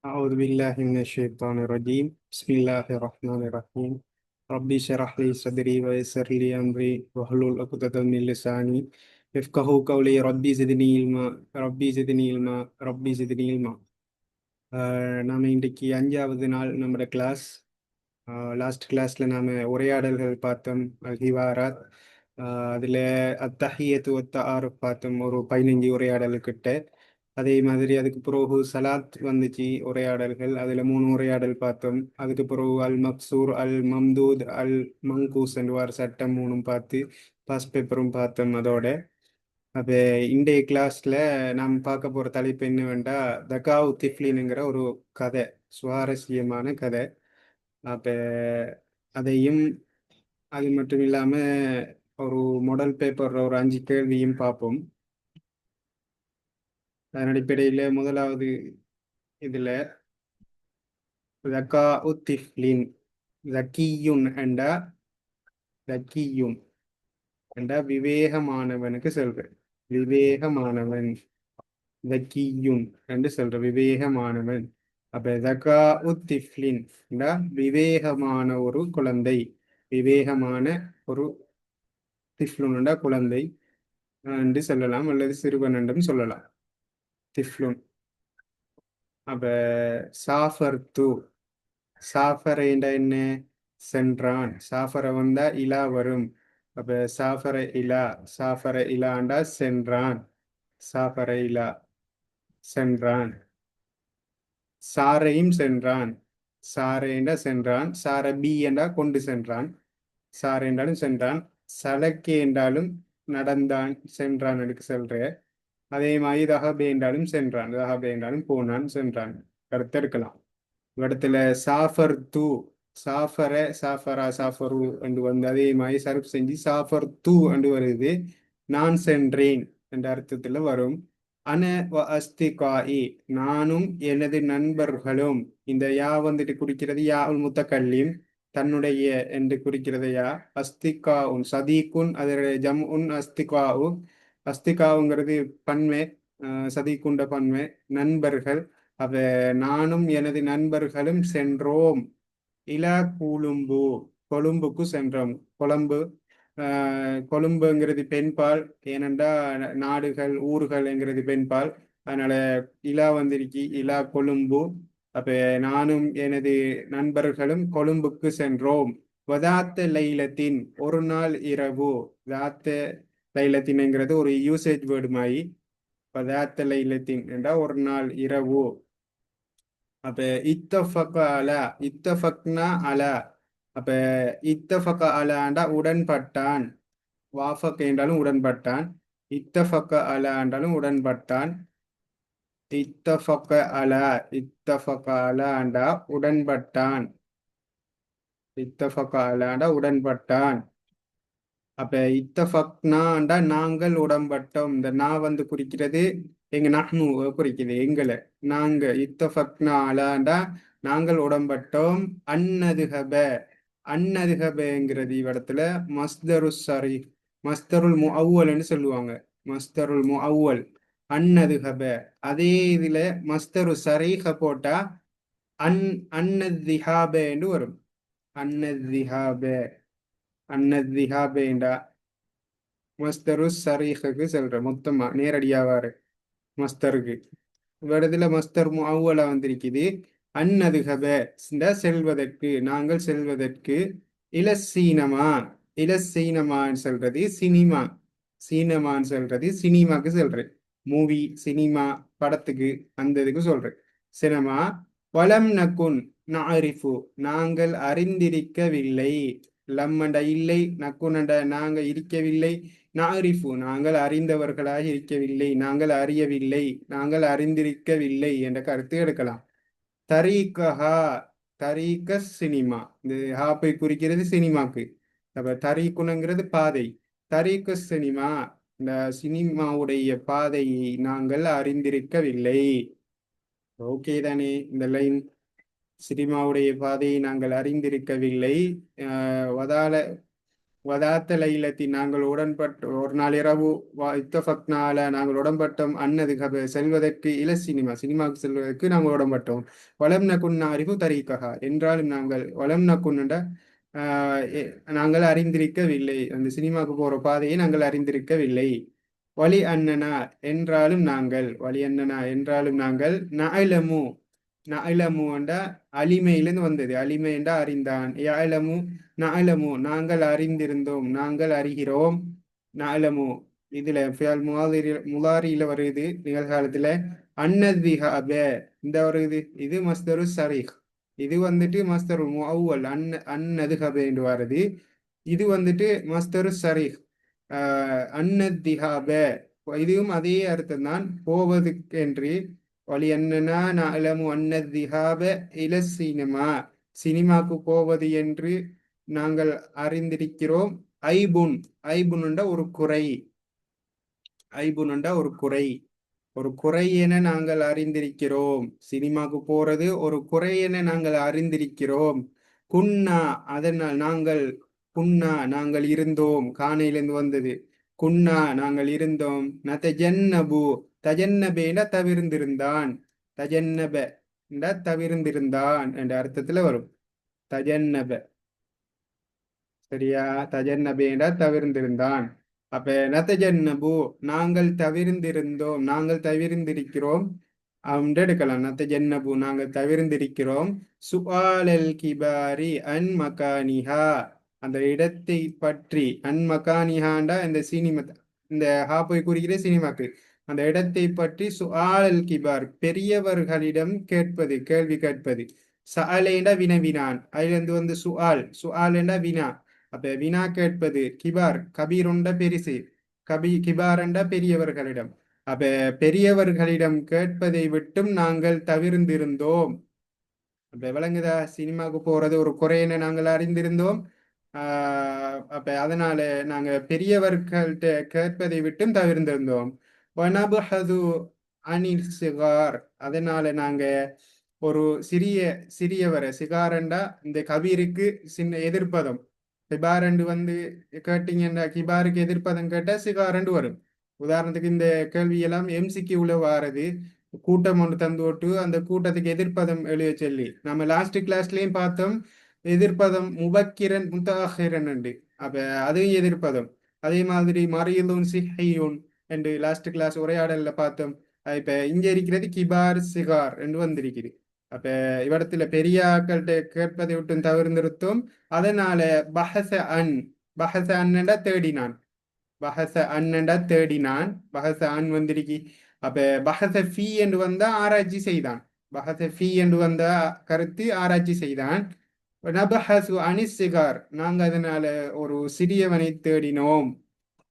أعوذ بالله من الشيطان الرجيم بسم الله الرحمن الرحيم ربي اشرح لي صدري ويسر لي أمري واحلل عقدة من لساني يفقهوا قولي ربي زدني علما ربي زدني علما ربي زدني علما நாம இன்றைக்கு அஞ்சாவது நாள் நம்மளோட கிளாஸ். லாஸ்ட் கிளாஸ்ல நாம உரையாடல்கள் பார்த்தோம், அல்ஹிவாராத். அதுல அத்தஹியத்து ஆறு பார்த்தோம், ஒரு 15 உரையாடல்கிட்ட. அதே மாதிரி அதுக்கு பிறகு சலாத் வந்துச்சு உரையாடல்கள், அதுல 3 உரையாடல் பார்த்தோம். அதுக்கு பிறகு அல் மக்சூர், அல் மம்தூத், அல் மங்கூஸ் வார சட்டம் 3 பார்த்து பாஸ் பேப்பரும் பார்த்தோம். அதோட அப்ப இன்றைய கிளாஸ்ல நாம் பார்க்க போற தலைப்பு என்னவென்றா தகாவு திஃப்லின்ங்கிற ஒரு கதை, சுவாரஸ்யமான கதை. அப்ப அதையும் அது மட்டும் இல்லாம ஒரு மாடல் பேப்பர் ஒரு 5 கேள்வியும் பார்ப்போம். அதன் அடிப்படையில முதலாவது இதுல ஜக்கா திஃப்லின், ஜக்கியுன் என்றா ஜக்கியுன் என்றா விவேகமானவனுக்கு சொல்றேன். விவேகமானவன் ஜக்கியுன் என்று சொல்ற, விவேகமானவன். அப்ப ஜக்கா திஃப்லின் என்றா விவேகமான ஒரு குழந்தை, விவேகமான ஒரு திஃப்லுன் என்றா குழந்தை என்று சொல்லலாம், அல்லது சிறுவன் என்றும் சொல்லலாம். திஃப்லுன். அப்ப சாஃபர் து, சாஃபர் என்ற என்ன? சென்றான். சாஃபர வந்தா இலா வரும். அப்ப சாஃபர இலா, சாஃபர இலாண்டா சென்றான். சாஃபர இலா சென்றான். சாரையும் சென்றான். சாரை என்றா சென்றான். சார பி என்றா கொண்டு சென்றான். சார் என்றாலும் சென்றான். சலக்கே என்றாலும் நடந்தான், சென்றான் எடுக்க சொல்ற. அதே மாதிரி தஹபே என்றாலும் சென்றான், தஹபே என்றாலும் போனான், சென்றான். கருத்து எடுக்கலாம். இடத்துல சாஃபர் தூ, சாஃபர சாஃபரா சாஃபரு என்று வந்து அதே மாதிரி சர்ப் செஞ்சு சாஃபர் தூ என்று வருது. நான் சென்றேன் என்ற அர்த்தத்துல வரும். அன வ அஸ்திகாஇ, நானும் எனது நண்பர்களும். இந்த யா வந்துட்டு குறிக்கிறது யா உல் முத்தக்கல்லிம், தன்னுடைய என்று குறிக்கிறது யா. அஸ்திகா உன் சதீக்குன், அதனுடைய ஜம் உன் அஸ்திகாவு. அஸ்திகாவுங்கிறது பன்மை, சதீக்குண்ட பன்மை, நண்பர்கள். அப்ப நானும் எனது நண்பர்களும் சென்றோம். இலா கொழும்பு, கொழும்புக்கு சென்றோம். கொழும்பு, கொழும்புங்கிறது பெண்பால், ஏனென்றா நாடுகள் ஊர்கள்ங்கிறது பெண்பால். அதனால இலா வந்திருக்கி, இலா கொழும்பு. அப்ப நானும் எனது நண்பர்களும் கொழும்புக்கு சென்றோம். வதாத்த லைலத்தின், ஒரு நாள் இரவு. தாத்த லைலத்தின்ங்கிறது ஒரு யூசேஜ் வேர்டு மாதிரி. வதாத்த லைலத்தின் என்றா ஒரு நாள் இரவு. அப்ப இத்தஃபக அலா, இத்தஃபக்னா அலா. அப்ப இத்தஃபக அலாண்டா உடன்பட்டான். வாஃபக் என்றாலும் உடன்பட்டான். இத்தஃபக அலா என்றாலும் உடன்பட்டான். இத்தஃபக அலா, இத்தஃபக அலாண்டா உடன்பட்டான். இத்தஃபக அலாண்டா உடன்பட்டான். அப்ப இத்தஃபக்னாண்டா நாங்கள் உடன்பட்டோம். இந்த நான் வந்து குறிக்கிறது எங்க நஹ்னு குறிக்குது, எங்களை, நாங்க. இத்தஃபக்னா அலாண்டா நாங்கள் உடன்பட்டோம். அன்னதுஹப, அன்னதுஹபங்கிறது இவ்விடத்துல மஸ்தரு சரி, மஸ்தருல் முஅவ்வல்னு சொல்லுவாங்க. மஸ்தருல் முஅவ்வல் அன்னதுஹப. அதே இதுல மஸ்தரு சரீஹ போட்டா அன் அன்னதிஹாபன்னு வரும். அன்னதிஹாப, அன்னதிஹாபேண்டா மஸ்தரு சரீஹுக்கு சொல்ற, மொத்தமா நேரடியாவாரு மஸ்தருக்கு. இடத்துல மஸ்தர் அவ்வளா வந்திருக்குது. அன்னதுகப செல்வதற்கு, நாங்கள் செல்வதற்கு. இலசீனமா, இலசீனமான்னு சொல்றது சினிமா, சீனமான்னு சொல்றது சினிமாக்கு சொல்றேன். மூவி, சினிமா, படத்துக்கு, அந்த இதுக்கு சொல்றேன். சினிமா. வலம் நகுன் நாரிஃபு, நாங்கள் அறிந்திருக்கவில்லை. லம்மண்ட இல்லை, நக்குனண்ட நாங்க இருக்கவில்லை. நாரிஃபு நாங்கள் அறிந்தவர்களாக இருக்கவில்லை, நாங்கள் அறியவில்லை, நாங்கள் அறிந்திருக்கவில்லை என்ற கருத்து எடுக்கலாம். தரீகஹா, தரீக சினிமா, இந்த ஹாப்பை குறிக்கிறது சினிமாக்கு. அப்ப தரீக்குனங்கிறது பாதை. தரீக சினிமா, இந்த சினிமாவுடைய பாதையை நாங்கள் அறிந்திருக்கவில்லை. ஓகே தானே இந்த லைன்? சினிமாவுடைய பாதையை நாங்கள் அறிந்திருக்கவில்லை. வதால வதாத்த லைலத்தி நாங்கள் உடன்பட்டு ஒரு நாள் இரவு இத்தஃபக்னால நாங்கள் உடன்பட்டோம் அன்னது செல்வதற்கு சினிமாவுக்கு செல்வதற்கு நாங்கள் உடன்பட்டோம். வலம் நகுன் அறிவு தரீக்கஹா என்றாலும் நாங்கள் வலம் நகுன்னுட நாங்கள் அறிந்திருக்கவில்லை, அந்த சினிமாவுக்கு போற பாதையை நாங்கள் அறிந்திருக்கவில்லை. வலி அண்ணனா என்றாலும் நாங்கள் வலி அண்ணனா என்றாலும் நாங்கள் நஅலமு நஅலமு என்ற அலிமையிலிருந்து வந்தது. அலிமை என்றா அறிந்தான். யஅலமு நஅலமு நாங்கள் அறிந்திருந்தோம், நாங்கள் அறிகிறோம். நஅலமு இதுல ஃபியல் முலாரியில வருது நிகழ்காலத்துல. அன்னத்விஹாப இந்த வருது, இது மஸ்தரு சரிஹ். இது வந்துட்டு மஸ்தரு முஅவ்வல் அன்னதுஹப என்று வருது. இது வந்துட்டு மஸ்தரு சரிஹ் அன்னத்திஹாப. இதுவும் அதே அர்த்தம் தான், போவதுக்கு என்று. வழி என்னன்னா நஅலமு அன்னத்திஹாப இல சினிமா சினிமாக்கு போவது என்று நாங்கள் அறிந்திருக்கிறோம். ஐபுன் ஐபுன்னுண்ட ஒரு குறை, ஐபுன்னுண்ட ஒரு குறை, ஒரு குறை என நாங்கள் அறிந்திருக்கிறோம். சினிமாக்கு போறது ஒரு குறை என நாங்கள் அறிந்திருக்கிறோம். குன்னா அதனால் நாங்கள், குன்னா நாங்கள் இருந்தோம், காணையிலிருந்து வந்தது. குன்னா நாங்கள் இருந்தோம். நதஜன்னபு தஜன்னபேன தவிர்ந்திருந்தான், தஜன்னப தவிர்ந்திருந்தான் என்ற அர்த்தத்துல வரும். தஜன்னப சரியா, தஜன்னபேன தவிர்ந்திருந்தான். அப்ப நத்தஜன்னபு நாங்கள் தவிர்ந்திருந்தோம், நாங்கள் தவிர்ந்திருக்கிறோம் எடுக்கலாம். நத்தஜன்னபு நாங்கள் தவிர்ந்திருக்கிறோம். சுஆலல் கிபாரி அன் மகானிஹா அந்த இடத்தை பற்றி. அன் மகானிஹாண்டா இந்த சினிமா, இந்த ஹாப்பை குறிக்கிற சினிமாக்கு அந்த இடத்தை பற்றி. சுஆலல் கிபார் பெரியவர்களிடம் கேட்பது, கேள்வி கேட்பது. சஅலேண்டா வினவினான், அதுல இருந்து வந்து சுஆல், சுஆலேண்டா வினா. அப்ப வினா கேட்பது. கிபார் கபீருண்ட பெரிசு, கிபாரண்ட பெரியவர்களிடம். அப்ப பெரியவர்களிடம் கேட்பதை விட்டும் நாங்கள் தவிர்ந்திருந்தோம். அப்ப விளங்குதா, சினிமாவுக்கு போறது ஒரு குறையின நாங்கள் அறிந்திருந்தோம். அப்ப அதனால நாங்க பெரியவர்கள்ட்ட கேட்பதை விட்டும் தவிர்ந்திருந்தோம். வனபுஹது அனில் சிகார் அதனால நாங்க ஒரு சிறியவரை, சிகாரண்டா இந்த கபீருக்கு சின்ன எதிர்ப்பதம். கிபாரண்டு வந்து கேட்டீங்கன்னா, கிபாருக்கு எதிர்ப்பதம் கேட்டா சிகாரண்டு வரும். உதாரணத்துக்கு இந்த கேள்வியெல்லாம் எம்சிக்கு உள்ள வாரது. கூட்டம் ஒன்று தந்து விட்டு அந்த கூட்டத்துக்கு எதிர்ப்பதம் எழுத சொல்லி நம்ம லாஸ்ட் கிளாஸ்லயும் பார்த்தோம். எதிர்ப்பதம் முபக்கிரன் முத்தாஹிரன் உண்டு. அப்ப அதையும் எதிர்ப்பதம். அதே மாதிரி மறியலும் சிஹையுன் என்று லாஸ்ட் கிளாஸ் உரையாடல்ல பார்த்தோம். இப்ப இங்க இருக்கிறது கிபார் சிகார் என்று வந்திருக்குது. அப்ப இவ்விடத்துல பெரிய ஆக்கள்கிட்ட கேட்பதை விட்டு தவிர்த்திருத்தோம். அதனால பஹச அன், பஹச அன்னண்டா தேடினான், பஹச அன்னண்டா தேடினான், பஹச அன் வந்திருக்கி. அப்ப பஹச ஃபீ என்று வந்தா ஆராய்ச்சி செய்தான். பஹச ஃபீ என்று வந்த கருத்து ஆராய்ச்சி செய்தான். நபஹசு அனி சிகார் நாங்க அதனால ஒரு சிறியவனை தேடினோம்.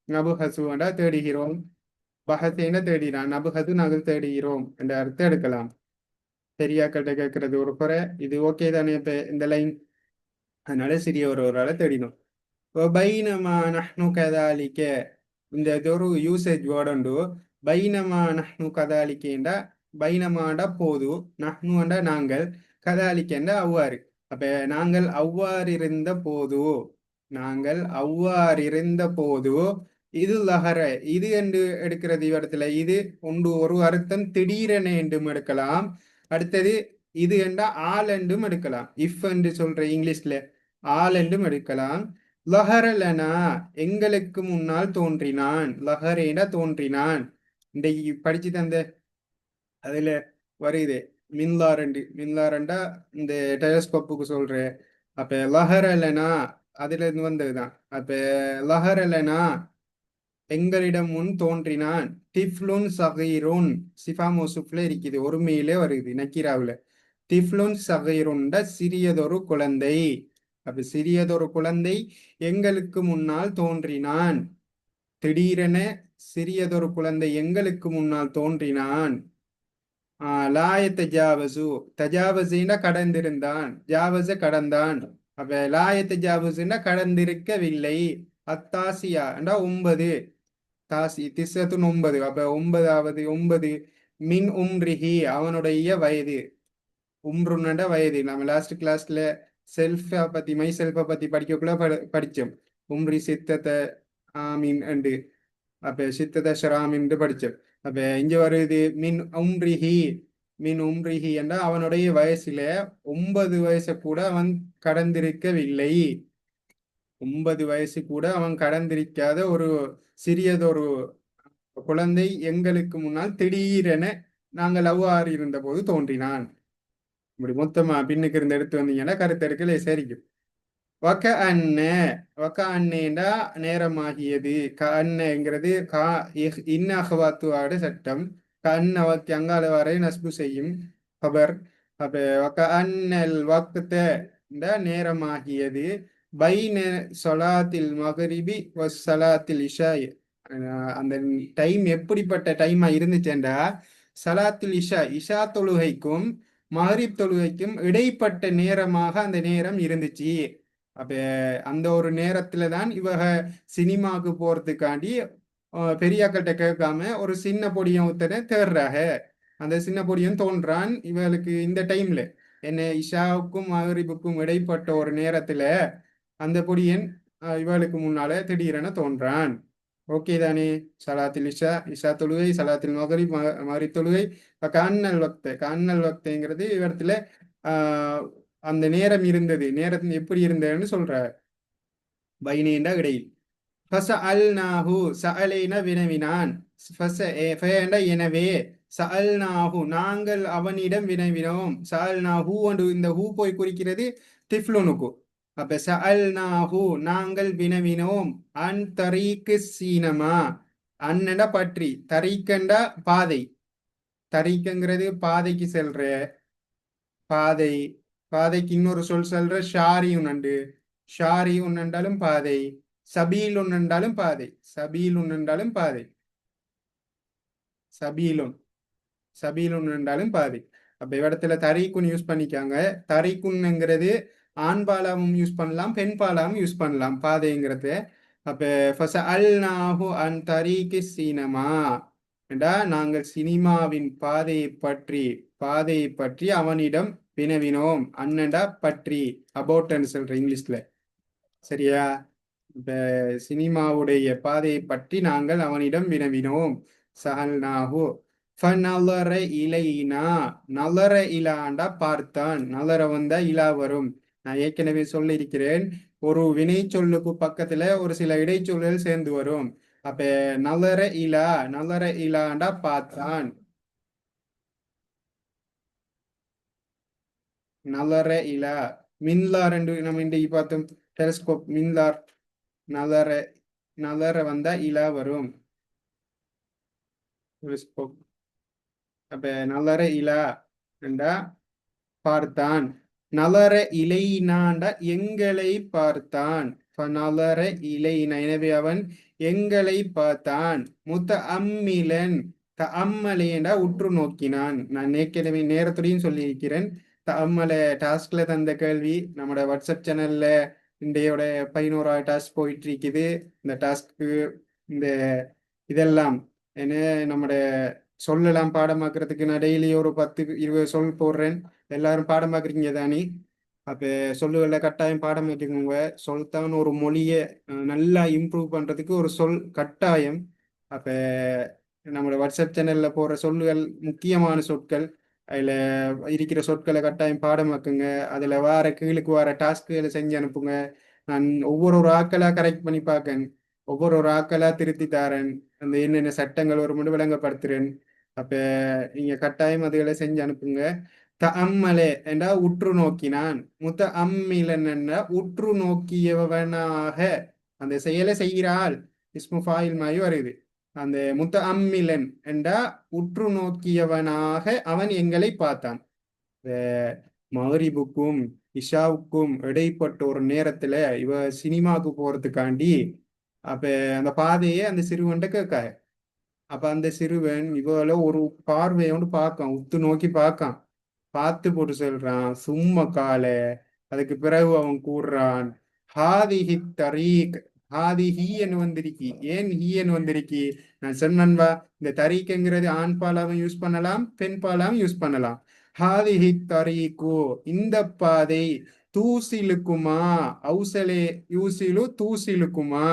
நபுஹசு என்றா தேடுகிறோம், பஹசேன தேடினான், நபுஹசு நாங்கள் தேடுகிறோம் என்ற அர்த்தம் எடுக்கலாம். பெரியாக்கள்கிட்ட கேட்கறது ஒரு குறை, இது ஓகே தானே இப்ப இந்த லைன். அதனால சிறிய ஒரு ஆளை தேடினோம். பைனமா நஹ்னு கதாலிக்க இந்த இது ஒரு யூசேஜ் வேர்டு உண்டு. பைனமா நஹ்னு கதாலிக்கேண்டா, பைனமாண்டா போது, நஹ்னுண்டா நாங்கள், கதாலிக்கேண்டா அவ்வாறு. அப்ப நாங்கள் அவ்வாறு இருந்த போது, நாங்கள் அவ்வாறு இருந்த போது. இது லஹர இது என்று எடுக்கிறது இடத்துல. இது ஒன்று ஒரு அர்த்தம் திடீரென என்றும் எடுக்கலாம். அடுத்தது இது என்றா ஆல் என்றும் எடுக்கலாம். இஃப் என்று சொல்ற இங்கிலீஷ்ல ஆல் என்றும் எடுக்கலாம். லஹரலனா எங்களுக்கு முன்னால் தோன்றினான், லஹரேனா தோன்றினான். இன்றைக்கு படிச்சு தந்த அதுல வருது மின்லாரண்டா இந்த டெலஸ்கோப்புக்கு சொல்ற. அப்ப லஹரலனா அதுல இருந்து வந்ததுதான். அப்ப லஹரலனா எங்களிடம் முன் தோன்றினான். டிஃப்லுன் சகீருன் சிஃபா மோசுப்ல இருக்குது, ஒருமையிலே வருது நக்கீராவுல. டிஃப்லுன் சகீருண்ட சிறியதொரு குழந்தை. அப்ப சிறியதொரு குழந்தை எங்களுக்கு முன்னால் தோன்றினான். திடீரென சிறியதொரு குழந்தை எங்களுக்கு முன்னால் தோன்றினான். லாய தஜாவசு தஜாவசின்னா கடந்திருந்தான், ஜாவச கடந்தான். அப்ப லாய தஜாவசுன்னா கடந்திருக்கவில்லை. அத்தாசியா என்றா 9, தாசி திசத்துன் 9. அப்ப 9வது 9 மின் உம்ரிஹி அவனுடைய வயது. உம்ருன்னட வயது. நம்ம லாஸ்ட் கிளாஸ்ல செல்ஃபை பத்தி மை செல்ஃபை பத்தி படிக்கக்குள்ள படிச்சோம். உம்ரி சித்தத ஆமீன் என்று அப்ப சித்தத ஷராம் என்று படிச்சோம். அப்ப இங்க வருது மின் உம்ரிஹி என்ற அவனுடைய வயசுல 9 வயசை கூட அவன் கடந்திருக்கவில்லை. 9 வயசு கூட அவன் கடந்திருக்காத ஒரு சிறியதொரு குழந்தை எங்களுக்கு முன்னால் திடீரென நாங்கள் அவ்வாறு இருந்த போது தோன்றினான். இப்படி மொத்தமா பின்னுக்கு இருந்து எடுத்து வந்தீங்கன்னா கருத்தெடுக்கல சரிக்கும். வக்க அன்ன வக்க அன்னேண்டா நேரமாகியது. க அன்னங்கிறது இன்னஹவாத்துவாடு சட்டம். க அன்ன வக்கு அங்கால வரை நஸ்பு செய்யும் கபர். அப்ப வக்க அன்னல் வக்த நேரமாகியது பைன சொலாத்தில் மகரிபி சலாத்தில் இஷாய். அந்த டைம் எப்படிப்பட்ட டைமா இருந்துச்சுண்டா சலாத்துல் இஷா இஷா தொழுகைக்கும் மகரிப் தொழுகைக்கும் இடைப்பட்ட நேரமாக அந்த நேரம் இருந்துச்சு. அப்ப அந்த ஒரு நேரத்துல தான் இவக சினிமாவுக்கு போறதுக்காண்டி பெரியாக்கள்கிட்ட கேட்காம ஒரு சின்ன பொடியன் ஒருத்தனை தேடுறாக. அந்த சின்ன பொடியன் தோன்றான் இவளுக்கு இந்த டைம்ல என்ன இஷாவுக்கும் மகரிபுக்கும் இடைப்பட்ட ஒரு நேரத்துல அந்த பொடியன் இவளுக்கு முன்னால திடீரென தோன்றான். ஓகே தானே? சலாத்தில் இஷா இஷா தொழுகை சலாத்தில் மகரிப் மகரிப் தொழுகை கண்ணல் வக்தங்கிறது இடத்துல அந்த நேரம் இருந்தது. நேரம் எப்படி இருந்ததுன்னு சொல்ற பைனேண்டா இடையில். ஃபஸஅல்நாஹு சஅலைன வினவினான். எனவே சஅல்நாஹு நாங்கள் அவனிடம் வினவினோம். சஅல்நாஹு என்று இந்த ஹூ போய் குறிக்கிறது திஃப்லுனுக்கு. அப்ப சஅல்நாஹு நாங்கள் வினவினோம் அன் தரீக்கு சீனமா அன்னட பற்றி தரீக்கண்டா பாதை. தரீக்குங்கிறது பாதைக்கு செல்ற பாதை. பாதைக்கு இன்னொரு சொல் சொல்ற ஷாரி உண்டு. ஷாரி உண்டாலும் பாதை. சபீல் உண்டாலும் பாதை. சபீல் உண்டாலும் பாதை. சபீலுன் சபீலுன் என்றாலும் பாதை. அப்ப இடத்துல தரீக்குன் யூஸ் பண்ணிக்காங்க. தரீக்குன்னுங்கிறது ஆண் பாலாவும் யூஸ் பண்ணலாம், பெண் பாலாவும் யூஸ் பண்ணலாம் பாதைங்கிறது. அப்ப ஃபஸஅல்நாஹு அன் தரீகி சினிமா என்றா நாங்கள் சினிமாவின் பாதையை பற்றி அவனிடம் வினவினோம். அண்ணண்டா பற்றி அபவுட்ன்னு சொல்ற இங்கிலீஷ்ல. சரியா? இப்ப சினிமாவுடைய பாதையை பற்றி நாங்கள் அவனிடம் வினவினோம். சஹல்நாஹு ஃபநலர இலைனா நலர இலாண்டா பார்த்தான். நலர வந்தா இலா வரும். நான் ஏற்கனவே சொல்லியிருக்கிறேன் ஒரு வினை சொல்லுக்கு பக்கத்துல ஒரு சில இடைச்சொல்கள் சேர்ந்து வரும். அப்ப நலர இலாண்டா பார்த்தான். நலர இலா மின்லார் என்று நம்ம இன்றைக்கு பார்த்தோம். டெலிஸ்கோப் மின்லார். நலர நலர வந்தா இலா வரும். டெலிஸ்கோப். அப்ப நலர இலா என்றா பார்த்தான். நலர இலைனாண்ட எங்களை பார்த்தான். நலர இலைனா எனவே அவன் எங்களை பார்த்தான். அம்மிலன் அம்மலேண்டா உற்று நோக்கினான். நான் ஏற்கனவே நேரத்துடையும் சொல்லியிருக்கிறேன். அம்மல டாஸ்க்ல தந்த கேள்வி நம்மளோட வாட்ஸ்அப் சேனல்ல இன்றையோட 11வது டாஸ்க் போயிட்டு இருக்குது. இந்த டாஸ்க்கு இந்த இதெல்லாம் என்ன நம்மட சொல்லலாம் பாடமாக்குறதுக்கு நான் டெய்லி ஒரு 10-20 சொல் போடுறேன். எல்லாரும் பாடம் பார்க்குறீங்க தானே? அப்போ சொல்லுகளை கட்டாயம் பாடம் வச்சுக்கோங்க. சொல்தான் ஒரு மொழியை நல்லா இம்ப்ரூவ் பண்ணுறதுக்கு ஒரு சொல் கட்டாயம். அப்போ நம்மளோட வாட்ஸ்அப் சேனலில் போகிற சொல்லுகள் முக்கியமான சொற்கள். அதில் இருக்கிற சொற்களை கட்டாயம் பாடமாக்குங்க. அதில் கீழுக்கு வர டாஸ்க்குகளை செஞ்சு அனுப்புங்க. நான் ஒவ்வொரு ஆக்களாக கரெக்ட் பண்ணி பார்க்கேன். ஒவ்வொரு ஆக்களாக திருத்தி தாரேன். அந்த என்னென்ன சட்டங்கள் ஒரு முடி விளங்கப்படுத்துறேன். அப்போ நீங்கள் கட்டாயம் அதுகளை செஞ்சு அனுப்புங்க. தஅம்மலே என்றா உற்று நோக்கினான். அம்மிலன் என்ற உற்று நோக்கியவனாக அந்த செயலை செய்கிறாள். இஸ்மு ஃபாயில் மாயி வருது. அந்த அம்மிலன் என்றா உற்று நோக்கியவனாக அவன் எங்களை பார்த்தான். மகரிபுக்கும் இஷாவுக்கும் இடைப்பட்ட ஒரு நேரத்துல இவ சினிமாவுக்கு போறதுக்காண்டி அப்ப அந்த பாதையை அந்த சிறுவன்ட்ட கேட்காய. அப்ப அந்த சிறுவன் இவள ஒரு பார்வையோடு பார்க்கான், உத்து நோக்கி பார்க்கான். பார்த்து போட்டு சொல்றான் சும்மா கால. அதுக்கு பிறகு அவன் கூறுறான் ஹாதிஹி தரீக். ஹாதி ஹீயன் வந்திருக்கி. ஏன் ஹீயன் வந்திருக்கி? நான் சொன்னன்பா இந்த தரீக்குங்கிறது ஆண் பாலாவும் யூஸ் பண்ணலாம், பெண் பாலாவும் யூஸ் பண்ணலாம். ஹாதிஹி தரீக்கு இந்த பாதை தூசிலுக்குமா அவுசலே யூசிலு தூசிலுக்குமா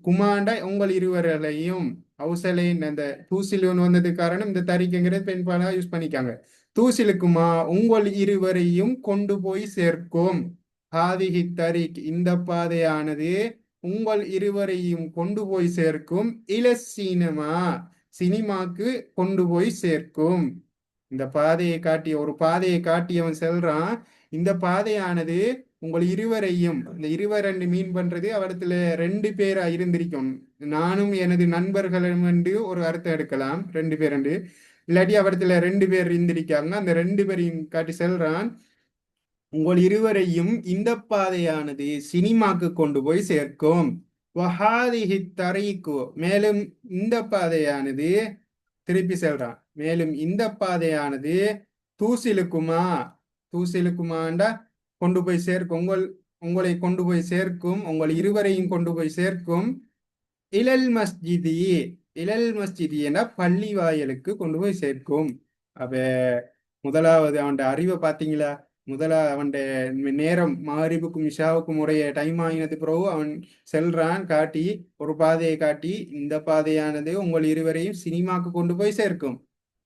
குமாண்ட உங்கள் இருவரையும் அவுசலேன் அந்த தூசிலுன்னு வந்தது காரணம் இந்த தரிக்குங்கிறது பெண்பாலாக யூஸ் பண்ணிக்காங்க. தூசிலுக்குமா உங்கள் இருவரையும் கொண்டு போய் சேர்க்கும். ஹாதிஹி தரிக் இந்த பாதையானது உங்கள் இருவரையும் கொண்டு போய் சேர்க்கும். இல சினிமா சினிமாக்கு கொண்டு போய் சேர்க்கும். இந்த பாதையை காட்டிய ஒரு பாதையை காட்டியவன் செல்றான். இந்த பாதையானது உங்கள் இருவரையும் இந்த இருவர் என்று மீன் பண்றது அவடத்துல ரெண்டு பேரா இருந்திருக்கும். நானும் எனது நண்பர்களும் என்று ஒரு அர்த்தம் எடுக்கலாம், ரெண்டு பேர் என்று. இல்லாட்டி அவடத்துல ரெண்டு பேர் இருந்திருக்காங்க, அந்த ரெண்டு பேரையும் காட்டி செல்றான். உங்கள் இருவரையும் இந்த பாதையானது சினிமாக்கு கொண்டு போய் சேர்க்கும். வஹாதிஹி தரீக்கு மேலும் இந்த பாதையானது திருப்பி செல்றான். மேலும் இந்த பாதையானது தூசிலுக்குமா தூசிலுக்குமாண்டா கொண்டு போய் சேர்க்கும். உங்களை கொண்டு போய் சேர்க்கும், உங்கள் இருவரையும் கொண்டு போய் சேர்க்கும். இலல் மஸ்ஜிதி இலல் மஸ்ஜிதி என பள்ளி வாயலுக்கு கொண்டு போய் சேர்க்கும். அப்ப முதலாவது அவன் அறிவை பார்த்தீங்களா? அவன் நேரம் மகரிபுக்கும் இஷாவுக்கும் உடைய டைம் ஆகினது பிறகு அவன் செல்றான், காட்டி ஒரு பாதையை காட்டி இந்த பாதையானது உங்கள் இருவரையும் சினிமாக்கு கொண்டு போய் சேர்க்கும்.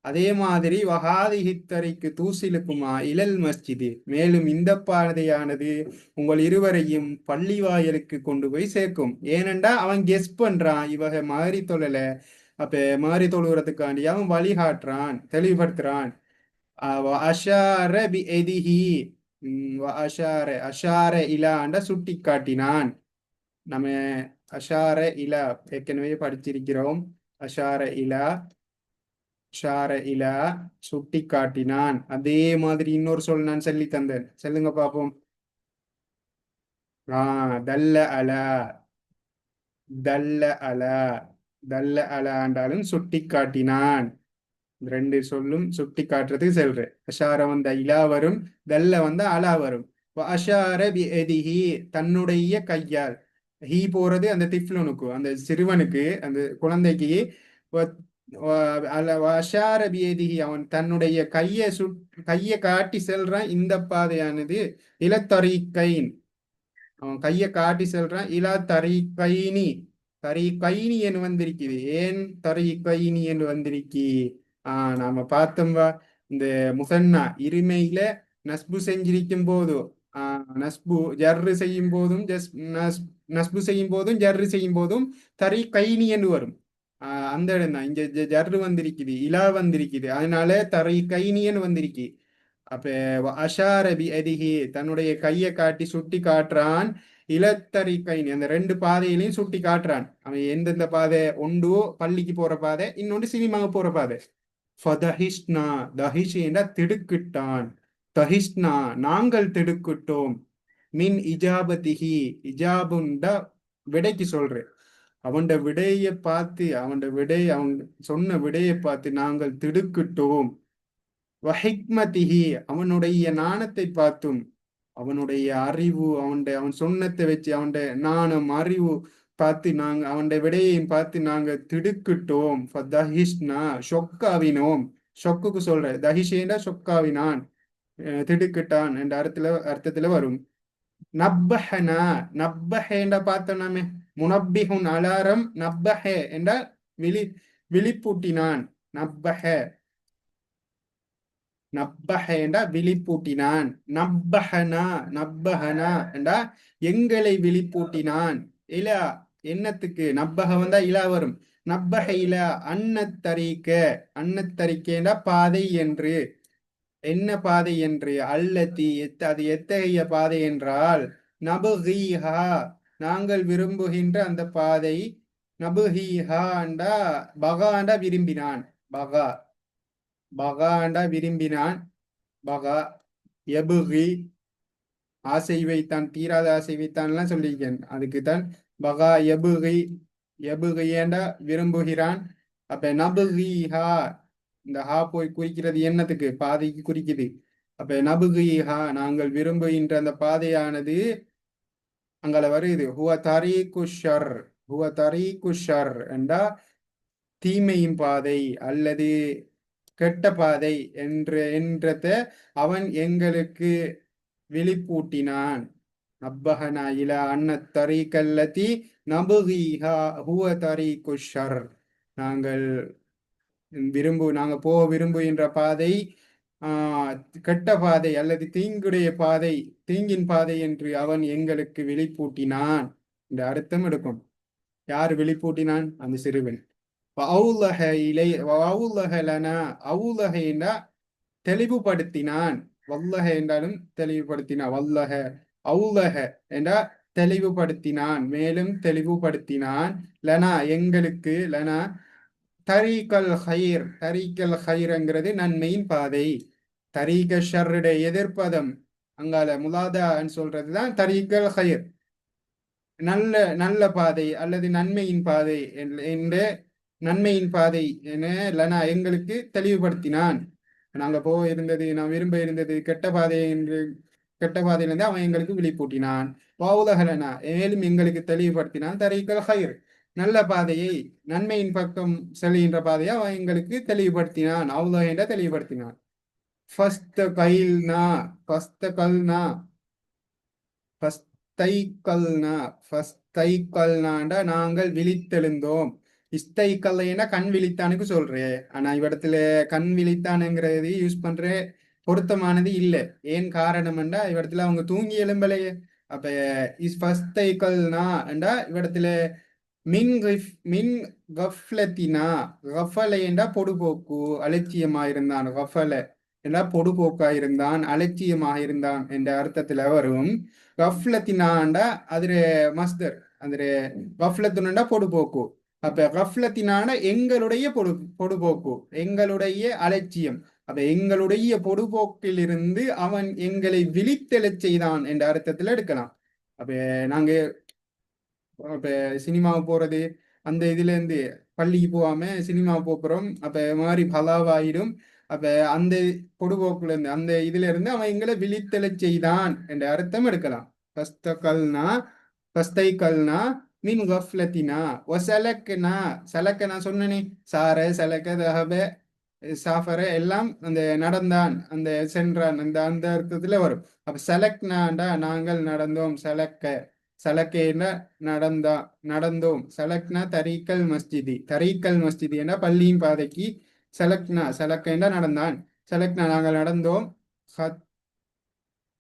அதே மாதிரி வஹாதி ஹித்தரிக்கு தூசிலுக்குமா இலல் மஸ்ஜிது மேலும் இந்த பாதையானது உங்கள் இருவரையும் பள்ளி வாயலுக்கு கொண்டு போய் சேர்க்கும். ஏனென்றா அவன் கெஸ் பண்றான், இவக மாறி தொழல, அப்ப மாறி தொழுகிறதுக்காண்டி அவன் வழிகாட்டுறான், தெளிவுபடுத்துறான். அஷார பி எதிஹி அஷார அஷார இலாண்ட சுட்டி காட்டினான். நம்ம அஷார இலா ஏற்கனவே படிச்சிருக்கிறோம். அஷார இலா ஷார இலா சுட்டி காட்டினான். அதே மாதிரி இன்னொரு சொல் நான் சொல்லி தந்தேன், சொல்லுங்க பாப்போம். தல்ல அலா தல்ல அலா தல்ல அலாண்டாலும் சுட்டி காட்டினான். ரெண்டு சொல்லும் சுட்டி காட்டுறதுக்கு செல்றேன். அஷார வந்த இலா வரும், தல்ல வந்த அலா வரும். அஷார பி எதிஹி தன்னுடைய கையால். ஹீ போறது அந்த திஃப்லனுக்கு, அந்த சிறுவனுக்கு, அந்த குழந்தைக்கு. அஷார பி எதிஹி அவன் தன்னுடைய கையை காட்டி செல்றான். இந்த பாதையானது இலத்தரீக்கைன் அவன் கையை காட்டி செல்றான். இலா தரீக்கைனி தரீக்கைனி என்று வந்திருக்குது. ஏன் தரீக்கைனி என்று வந்திருக்கி? நாம பார்த்தோம்பா, இந்த முசன்னா இருமையில நஸ்பு செஞ்சிருக்கும் போது நஸ்பு ஜர்ரு செய்யும் போதும் நஸ்பு செய்யும் போதும் ஜர்ரு செய்யும் போதும் தரி கைனி என்று வரும். அந்த இடம் தான் இங்க ஜர்ரு வந்திருக்குது, இலா வந்திருக்குது, அதனால தரி கைனின்னு வந்திருக்கு. அப்ப அஷாரபி அதிகி தன்னுடைய கையை காட்டி சுட்டி காட்டுறான். இலத்தரி கைனி அந்த ரெண்டு பாதையிலையும் சுட்டி காட்டுறான். அவன் எந்தெந்த பாதை, ஒன்று பள்ளிக்கு போற பாதை, இன்னொன்று சினிமாவுக்கு போற பாதை. ஃபதஹிஷ்னா தஹிஷ் என்ற திடுக்கிட்டான். தஹிஷ்னா நாங்கள் திடுக்கிட்டோம். மின் இஜாபதிஹி இஜாபுண்ட விடைக்கு சொல்றேன். அவன் விடையை பார்த்து அவன் சொன்ன விடையை பார்த்து நாங்கள் திடுக்கிட்டோம். வஹிக்மதிஹி அவனுடைய நாணத்தை பார்த்தும், அவனுடைய அறிவு, அவன் சொன்னத்தை வச்சு அவன் நாணம் அறிவு பார்த்து அவன் விடையையும் பார்த்து நாங்க திடுக்கிட்டோம். ஷொக்காவினோம். ஷொக்குக்கு சொல்ற தஹிஷேண்டா ஷொக்காவினான், திடுக்கிட்டான் என்ற அர்த்தத்துல வரும். நப்பஹனா நப்பஹேண்டா பார்த்தோம் நாமே, முனப்பிஹுன் அலாரம், நப்பஹே என்றா விழிப்பூட்டினான். நப்பஹ நப்பஹ என்றா விழிப்பூட்டினான். நப்பஹனா நப்பஹனா என்றா எங்களை விழிப்பூட்டினான். இலா என்னத்துக்கு? நப்பஹ வந்தா இலா வரும். நப்பஹ இலா அன்னத்தரிக்க அன்னத்தரிக்கேண்டா பாதை என்று. என்ன பாதை என்று? அல்லத்தி அது எத்தகைய பாதை என்றால் நபுஹீஹா நாங்கள் விரும்புகின்ற அந்த பாதை. நபுஹீஹாண்டா பகாண்டா விரும்பினான். பகா பகாண்டா விரும்பினான். பகா எபுகி ஆசை வைத்தான், தீராத ஆசை வைத்தான்லாம் சொல்லியிருக்கேன். அதுக்குத்தான் பகா எபுகி எபுகியேண்டா விரும்புகிறான். அப்ப நபுஹீஹா இந்த ஹா போய் குறிக்கிறது என்னத்துக்கு? பாதைக்கு குறிக்குது. அப்ப நபுஹீஹா நாங்கள் விரும்புகின்ற அந்த பாதையானது அங்கால வருது. ஹுவ தரீக்கு ஷர் ஹுவ தரீக்கு ஷர் என்றா தீமையின் பாதை அல்லது கெட்ட பாதை என்றத அவன் எங்களுக்கு விழிப்பூட்டினான். நப்பஹனா இலா அன்ன தரீகல்லதி நபுகிஹா ஹுவ தரீகு ஷர். நாங்கள் நாங்க போக விரும்புகின்ற பாதை கெட்ட பாதை அல்லது தீங்குடைய பாதை, தீங்கின் பாதை என்று அவன் எங்களுக்கு விழிப்பூட்டினான். இந்த அர்த்தம் எடுக்கும். யார் விழிப்பூட்டினான்? அந்த சிறுவன். வஅவுலஹ இலை வஅவுலஹ லனா. அவுலஹ என்றா தெளிவுபடுத்தினான். வல்லஹ என்றாலும் தெளிவுபடுத்தினான். வல்லஹ அவுலஹ என்றா தெளிவுபடுத்தினான், மேலும் தெளிவுபடுத்தினான். லனா எங்களுக்கு, லனா தரீகல் ஹைர். தரீகல் ஹைர்ங்கிறது நன்மையின் பாதை. தரீக ஷர்ருடைய எதிர்ப்பதம் அங்கால முலாதான்னு சொல்றதுதான் தரீகல் ஹைர், நல்ல நல்ல பாதை அல்லது நன்மையின் பாதை என்ற நன்மையின் பாதை என லனா எங்களுக்கு தெளிவுபடுத்தினான். நாங்க போக இருந்தது, நான் விரும்ப இருந்தது கெட்ட பாதை என்று, கெட்ட பாதையிலிருந்து அவன் எங்களுக்கு விழிப்பூட்டினான். வாவுலகலனா மேலும் எங்களுக்கு தெளிவுபடுத்தினான். தரீகல் ஹைர் நல்ல பாதையை, நன்மையின் பக்கம் செல்கின்ற பாதையை அவன் எங்களுக்கு தெளிவுபடுத்தினான். அவுலக என்ற தெளிவுபடுத்தினான். ஃபஸ்த கைல்னா ஃபஸ்த கல்னா ஃபஸ்தைக்கல்னா ஃபஸ்தைக்கல்னாண்டா நாங்கள் விழித்தெழுந்தோம். இஸ்தைக்கல்லைன்னா கண் விழித்தானுக்கு சொல்றேன். ஆனா இவ்விடத்துல கண் விழித்தானுங்கிறது யூஸ் பண்ற பொருத்தமானது இல்லை. ஏன் காரணம்டா இவ்விடத்துல அவங்க தூங்கி எழும்பலையே. அப்ப இஸ் ஃபஸ்தைக்கல்னா என்றா இவ்விடத்துல மின் கஃப்லத்தினா. கஃபலை என்றா பொடுபோக்கு, அலட்சியமா இருந்தான். கஃபல என்றா பொடுபோக்கா இருந்தான், அலட்சியமாக இருந்தான் என்ற அர்த்தத்துல வரும். கஃப்லத்தினாண்டா அதுல மஸ்தர், அதுல கஃப்லத்துனண்டா பொடுபோக்கு. அப்ப கஃப்லத்தினான எங்களுடைய பொடுபோக்கு, எங்களுடைய அலட்சியம். அப்ப எங்களுடைய பொடுபோக்கிலிருந்து அவன் எங்களை விழித்தெழச் செய்தான் என்ற அர்த்தத்துல எடுக்கலாம். அப்ப நாங்க அப்ப சினிமாவுக்கு போறது, அந்த இதுல இருந்து பள்ளிக்கு போகாம சினிமாவுக்கு போறோம். அப்ப மாதிரி பலாவாயிடும். அப்ப அந்த பொடுபோக்குல இருந்து, அந்த இதுல இருந்து அவன் எங்களை விழித்தெழச் செய்தான் என்ற அர்த்தம் எடுக்கலாம். பஸ்தகல்னா பஸ்தைக்கல்னா மின் கஃப்லத்தினா ஒசலக்கனா. சலக்க நான் சொன்னனே, சார சலக்க தஹப சாஃபர எல்லாம் அந்த நடந்தான், அந்த சென்றான், அந்த அந்த அர்த்தத்துல வரும். அப்ப சலக்னாண்டா நாங்கள் நடந்தோம். சலக்க சலக்கேன நடந்தா நடந்தோம். சலக்னா தரீக்கல் மஸ்ஜிதி. தரீக்கல் மஸ்ஜிதி என்ற பள்ளியின் பாதைக்கு. சலக்னா சலக்கேண்டா நடந்தான். சலக்னா நாங்கள் நடந்தோம். ஹத்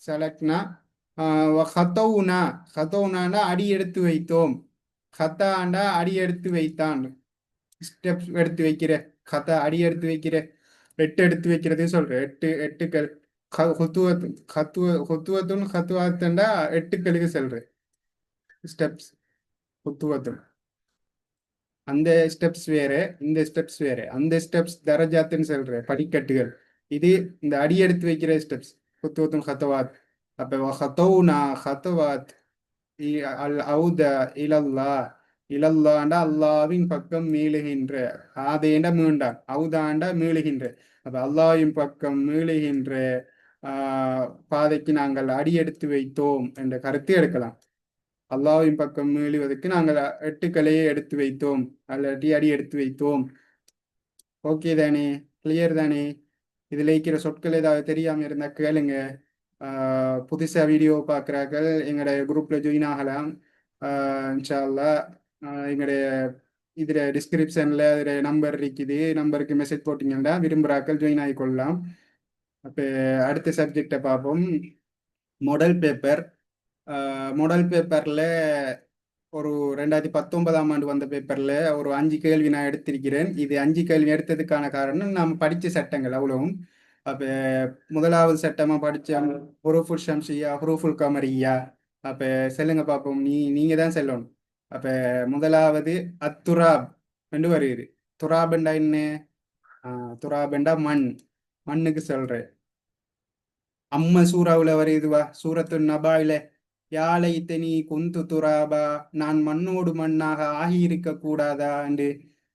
சலக்னா ஹத்தவுனா. ஹத்தவுனாண்டா அடி எடுத்து வைத்தோம். ஹத்தாண்டா அடி எடுத்து வைத்தான், ஸ்டெப்ஸ் எடுத்து வைக்கிற. கதா அடி எடுத்து வைக்கிற, எட்டு எடுத்து வைக்கிறது சொல்றேன். எட்டு எட்டுக்கள். ஹுத்துவத் ஹுத்துவத்துன் ஹத்துவாத்தண்டா எட்டுக்களுக்கு சொல்றேன். ஸ்டெப்ஸ் ஹுத்துவத்துன். அந்த ஸ்டெப்ஸ் வேற, இந்த ஸ்டெப்ஸ் வேற. அந்த ஸ்டெப்ஸ் தரஜாத்துன்னு சொல்றேன், படிக்கட்டுகள். இது இந்த அடி எடுத்து வைக்கிற ஸ்டெப்ஸ். ஹுத்துவத்துன் ஹத்தவாத். அப்ப ஹத்தவுனா ஹத்தவாத் அல் அவுத இலல்லா. இலல்லாண்டா அல்லாவின் பக்கம் மீளுகின்ற. ஆதேண்ட மீண்டான், அவுதாண்டா மீளுகின்ற. அப்ப அல்லாவின் பக்கம் மீளுகின்ற பாதைக்கு நாங்கள் அடி எடுத்து வைத்தோம் என்ற கருத்து எடுக்கலாம். அல்லாவின் பக்கம் மீளுவதற்கு நாங்கள் எட்டுக்களையே எடுத்து வைத்தோம், அல்லது அடி எடுத்து வைத்தோம். ஓகே தானே? கிளியர் தானே? இதுல இருக்கிற சொற்கள் ஏதாவது தெரியாம இருந்தா கேளுங்க. புதுசா வீடியோ பார்க்குறாக்கள் எங்களுடைய குரூப்ல ஜாயின் ஆகலாம். இன்ஷா அல்லாஹ். எங்களுடைய இதுல டிஸ்கிரிப்ஷன்ல அதுல நம்பர் இருக்குது, நம்பருக்கு மெசேஜ் போட்டீங்கன்னா விரும்புகிறாக்கள் ஜாயின் ஆகிக்கொள்ளலாம். அப்போ அடுத்த சப்ஜெக்டை பார்ப்போம். Model paper. மாடல் பேப்பர்ல ஒரு 2019ஆம் ஆண்டு வந்த பேப்பர்ல ஒரு 5 கேள்வி நான் எடுத்திருக்கிறேன். இது 5 கேள்வி எடுத்ததுக்கான காரணம் நாம் படித்த சட்டங்கள் அவ்வளவும். அப்ப முதலாவது சட்டமா படிச்ச ஹுரூஃபுல் ஷம்ஸியா, ஹுரூஃபுல் கமரியா. அப்ப சொல்லுங்க பார்ப்போம். நீங்க தான் சொல்லணும். அப்ப முதலாவது அத்துராப் என்று வருகிறது. துராபண்டா என்ன? துராபண்டா மண். மண்ணுக்கு சொல்றேன். அம்ம சூறாவுல வருதுவா, சூரத்து நபாயில. யாழை தெனி குந்து துராபா, நான் மண்ணோடு மண்ணாக ஆகியிருக்க கூடாதா என்று.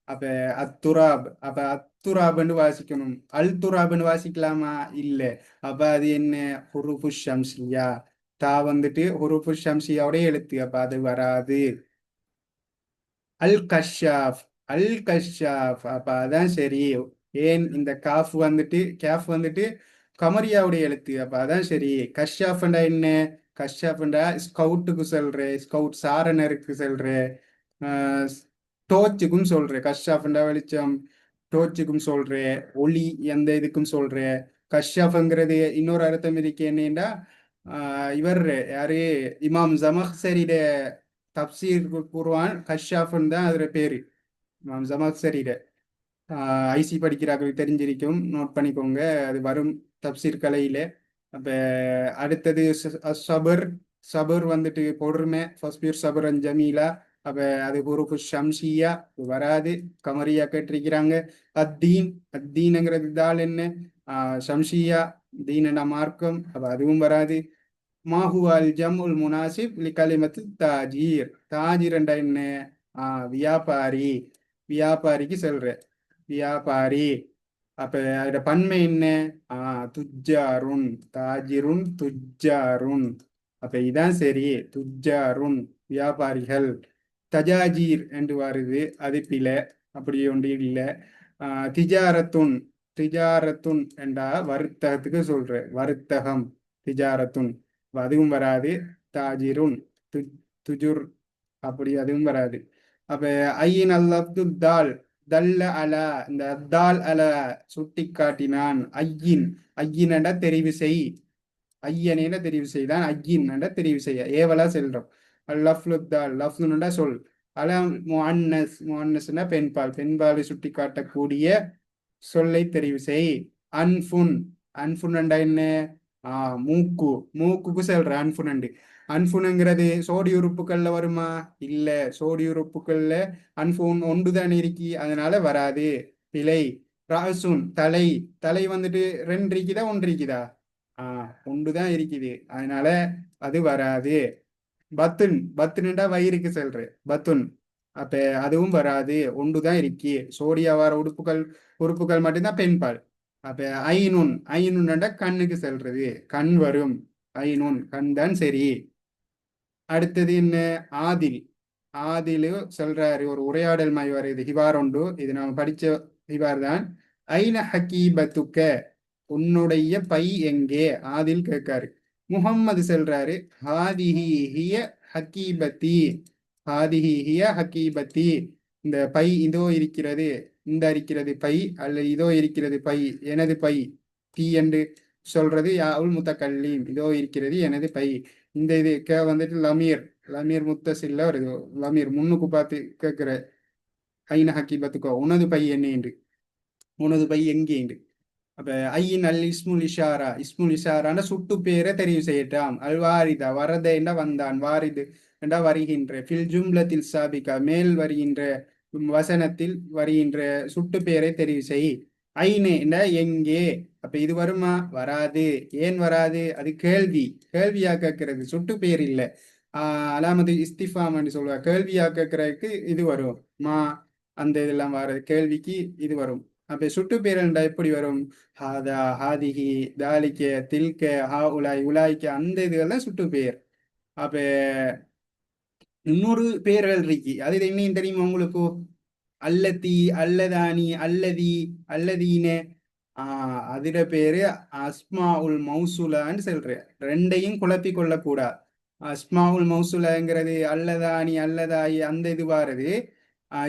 அப்ப அத்துராப். அப்ப அத்துராப்னு வாசிக்கணும். அல் துராப்னு வாசிக்கலாமா? இல்ல. அப்ப அது என்ன? ஹுருஃபு ஷம்சியா. தா வந்துட்டு ஹுருஃபு ஷம்சியாவுடைய எழுத்து. அப்ப அது வராது. அல் கஷாஃப். அல் கஷாஃப். அப்ப அதான் சரி. ஏன் இந்த காஃப் வந்துட்டு, கேஃப் வந்துட்டு கமரியாவுடைய எழுத்து. அப்ப அதான் சரி. கஷ்ஷாஃப்ண்டா என்ன? கஷ்ஷாஃப்ண்டா ஸ்கவுட்டுக்கு சொல்றேன், ஸ்கவுட் சாரணருக்கு சொல்றேன், டோர்ச்சுக்கும் சொல்றேன். கஷ்ஷாஃப்ண்டா வெளிச்சம், டோர்ச்சுக்கும் சொல்றேன், ஒளி எந்த இதுக்கும் சொல்றேன். கஷ்ஷாஃப்ங்கிறது இன்னொரு அர்த்தம் இருக்கு என்னன்னா, இவர் யாரு, இமாம் ஜமஹ்சரிட தப்சீர் குர்ஆன் கஷ்ஷாஃப்னு தான் அதுல பேரு. இமாம் ஜமஹ்சரிட ஐசி படிக்கிறார்கள் தெரிஞ்சிருக்கும், நோட் பண்ணிக்கோங்க, அது வரும் தப்சீர் கலையில. அப்ப அடுத்தது சபர். சபர் வந்துட்டு பொறுமை, ஃபஸ்பீர் சபரன் ஜமீலா. அப்ப அது ஹுருஃபு ஷம்சியா, இது வராது. கமரியா கேட்டிருக்கிறாங்க. அத்தீன், அத்தீனுங்கிறது தால் என்ன, ஷம்சியா, தீன மார்க்கம், அப்ப அதுவும் வராது. மாஹுவால் ஜம்உல் முனாசிப் லி கலிமத்து தாஜீர். தாஜீர் என்ற என்ன, வியாபாரி. வியாபாரிக்கு சொல்ற வியாபாரி. அப்ப அதோட பன்மை என்ன, துஜ்ஜாருன். தாஜிருன் துஜ்ஜாருன். அப்ப இதான் சரி. துஜ்ஜாருன் வியாபாரிகள். தஜாஜீர் என்று வருது, அது பிழை, அப்படி ஒன்று இல்லை. திஜாரத்துன். திஜாரத்துன் என்றா வர்த்தகத்துக்கு சொல்ற, வர்த்தகம். திஜாரத்துன், அதுவும் வராது. தாஜிருன், துஜுர், அப்படி அதுவும் வராது. அப்ப ஐயின் அல்லப்து தால். தல்ல அல, இந்த தால் அல சுட்டி காட்டினான். ஐயின், ஐயின் என்ற தெரிவு செய். ஐயனேன தெரிவு செய்தான். ஐயின் என்ற தெரிவு செய்ய ஏவலா செல்றோம். லஃப்லு தால், லஃப்லுன்னா சொல். அல முஅன்னஸ், முஅன்னஸ்னா பெண்பால், பெண்பாலை சுட்டி காட்டக்கூடிய சொல்லை தெரிவு செய். அன்ஃபுன், அன்ஃபுன் என்றா என்ன, மூக்கு. மூக்குக்கு செல்ற அன்ஃபுனண்டு. அன்ஃபுனுங்கிறது சோடி உறுப்புகள்ல வருமா? இல்ல, சோடி உறுப்புகள்ல அன்ஃபுன் ஒன்றுதான் இருக்கி, அதனால வராது, பிழை. ராசுன் தலை. தலை வந்துட்டு ரெண்டு இருக்குதா ஒன்று இருக்குதா? ஒன்றுதான் இருக்குது, அதனால அது வராது. பத்துன், பத்துன்டா வயிறுக்கு செல்ற, பத்துன். அப்ப அதுவும் வராது, ஒன்றுதான் இருக்கி. சோடியா வர உறுப்புகள், உறுப்புகள் மட்டும்தான் பெண்பால். அப்ப ஐநுன், ஐநுன்டா கண்ணுக்கு செல்றது, கண் வரும். ஐநுன், கண் தான் சரி. அடுத்தது என்ன, ஆதில். ஆதிலு சொல்றாரு, ஒரு உரையாடல் மாதிரி வருது, ஹிவார் உண்டு, இது நாம படிச்ச ஹிவார் தான். ஐன ஹக்கீபத்துக்க, உன்னுடைய பை எங்கே? ஆதில் கேட்காரு. முகம்மது சொல்றாரு, ஹாதிஹி ஹிய ஹக்கீபத்தி. ஹாதிஹி ஹிய ஹக்கீபத்தி, இந்த பை இதோ இருக்கிறது, இந்த இருக்கிறது பை, அல்லது இதோ இருக்கிறது பை, எனது பை. தீ என்று சொல்றது யாவுல் முத்தக்கல்லீம், இதோ இருக்கிறது எனது பை. இந்த இது வந்துட்டு லமீர், லமீர் முத்தசில்ல வருது. லமீர் முன்னுக்கு பார்த்து கேட்கிற, ஐன ஹக்கீபத்துக்கோ, உனது பை என்ன, உனது பை எங்கே? அப்ப ஐயின் அல் இஸ்முல் இஷாரா, இஸ்முல் இஷாரான சுட்டு பேரை தெரிவு செய்யட்டாம். அல் வாரிதா, வரத என்ற வந்தான், வாரிது என்றா வருகின்ற. ஃபில் ஜும்லத்தில் சாபிகா, மேல் வருகின்ற வசனத்தில் வருகின்ற சுட்டு பேரை தெரிவு செய். ஐனு என்ற எங்கே. அப்ப இது வருமா? வராது. ஏன் வராது? அது கேள்வி, கேள்வியா கேட்கறது, சுட்டு பேர் இல்லை. அலாமது இஸ்திஃபாம் என்று சொல்லுவா, கேள்வியா கேட்கறதுக்கு இது வரும். மா, அந்த இதெல்லாம் வர கேள்விக்கு இது வரும். அப்ப சுட்டு பேரண்டா எப்படி வரும்? ஹாதா, ஹாதிஹி, தாலிக்க, தில்க, ஹா உலாய், உலாய்க்க, அந்த இதுகள்லாம் சுட்டு பேர். அப்ப இன்னொரு பேர்கள் இருக்கு, அது என்னன்னு தெரியுமா உங்களுக்கு? அல்லத்தி, அல்லதானி, அல்லதி, அல்லதீன. அதுட பேரு அஸ்மா உல் மௌசூலான்னு சொல்றேன். ரெண்டையும் குழப்பி கொள்ளக்கூடாது. அஸ்மா உல் மௌசூலாங்கிறது அல்லதானி, அல்லதாயி, அந்த இது வாரது.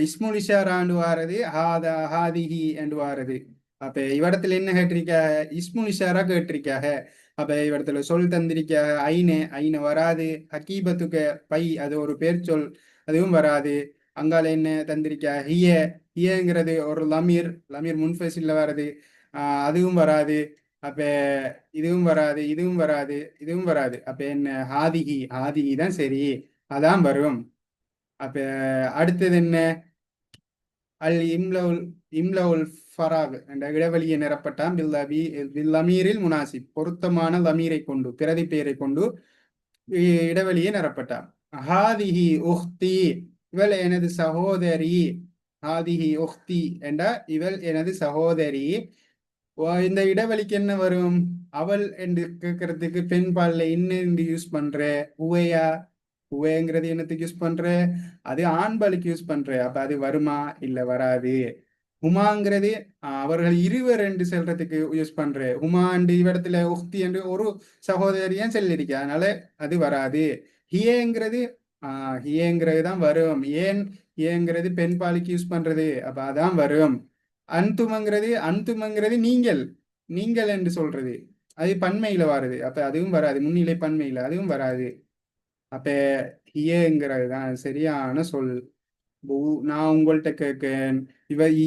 இஸ்முல் இஷாராண்டு வாரது, ஹாதா, ஹாதிஹி என்று வாரது. அப்ப இவ்விடத்துல என்ன கேட்டிருக்காக? இஸ்முல் இஷாரா கேட்டிருக்காக. அப்ப இவ்விடத்துல சொல் தந்திருக்காக. ஐனு, ஐனு வராது. ஹக்கீபத்துக்கு பை, அது ஒரு பேர் சொல், அதுவும் வராது. அங்கால என்ன தந்திருக்கா? ஹிய, ஹியங்கிறது ஒரு லமீர், லமீர் முன்ஃபசில்ல வராது, அதுவும் வராது. அப்ப இதுவும் வராது, இதுவும் வராது, இதுவும் வராது. அப்ப என்ன, ஹாதிஹி, ஹாதிஹி தான் சரி, அதான் வரும். அப்ப அடுத்தது என்ன, அல் இம்லவுல், இம்லவுல் ஃபராக் என்ற இடைவெளியை நிரப்பட்டான். பில் லமீரில் முனாசிப், பொருத்தமான லமீரை கொண்டு, பிரதி பெயரை கொண்டு இடைவெளியை நிரப்பட்டான். ஹாதிஹி உஹ்தி, இவள் எனது சகோதரி. ஹாதிஹி உஹ்தி என்றா இவள் எனது சகோதரி. இந்த இடைவெளிக்கு என்ன வரும்? அவள் என்று கேட்கறதுக்கு பெண் பால்ல இன்னும் யூஸ் பண்ற, உவையா. உவைங்கிறது என்னத்துக்கு யூஸ் பண்ற? அது ஆண்பாலுக்கு யூஸ் பண்ற. அப்ப அது வருமா? இல்ல, வராது. ஹுமாங்கிறது அவர்கள் இருவர் என்று சொல்றதுக்கு யூஸ் பண்ற ஹுமா என்று இவ்விடத்துல உக்தி என்று ஒரு சகோதரியும் சொல்லிருக்கு, அதனால அது வராது. ஹியேங்கிறது ஹியேங்கிறது தான் வரும். ஏன் ஏங்கிறது பெண் பாலிக்கு யூஸ் பண்றது, அப்ப அதான் வரும். அன்துமங்கிறது நீங்கள், நீங்கள் என்று சொல்றது, அது பன்மையில வருது, அப்ப அதுவும் வராது. முன்னிலை பன்மையில அதுவும் வராது. அப்ப ஹியேங்கிறது தான் சரியான சொல். நான் உங்கள்கிட்ட கேட்கேன்,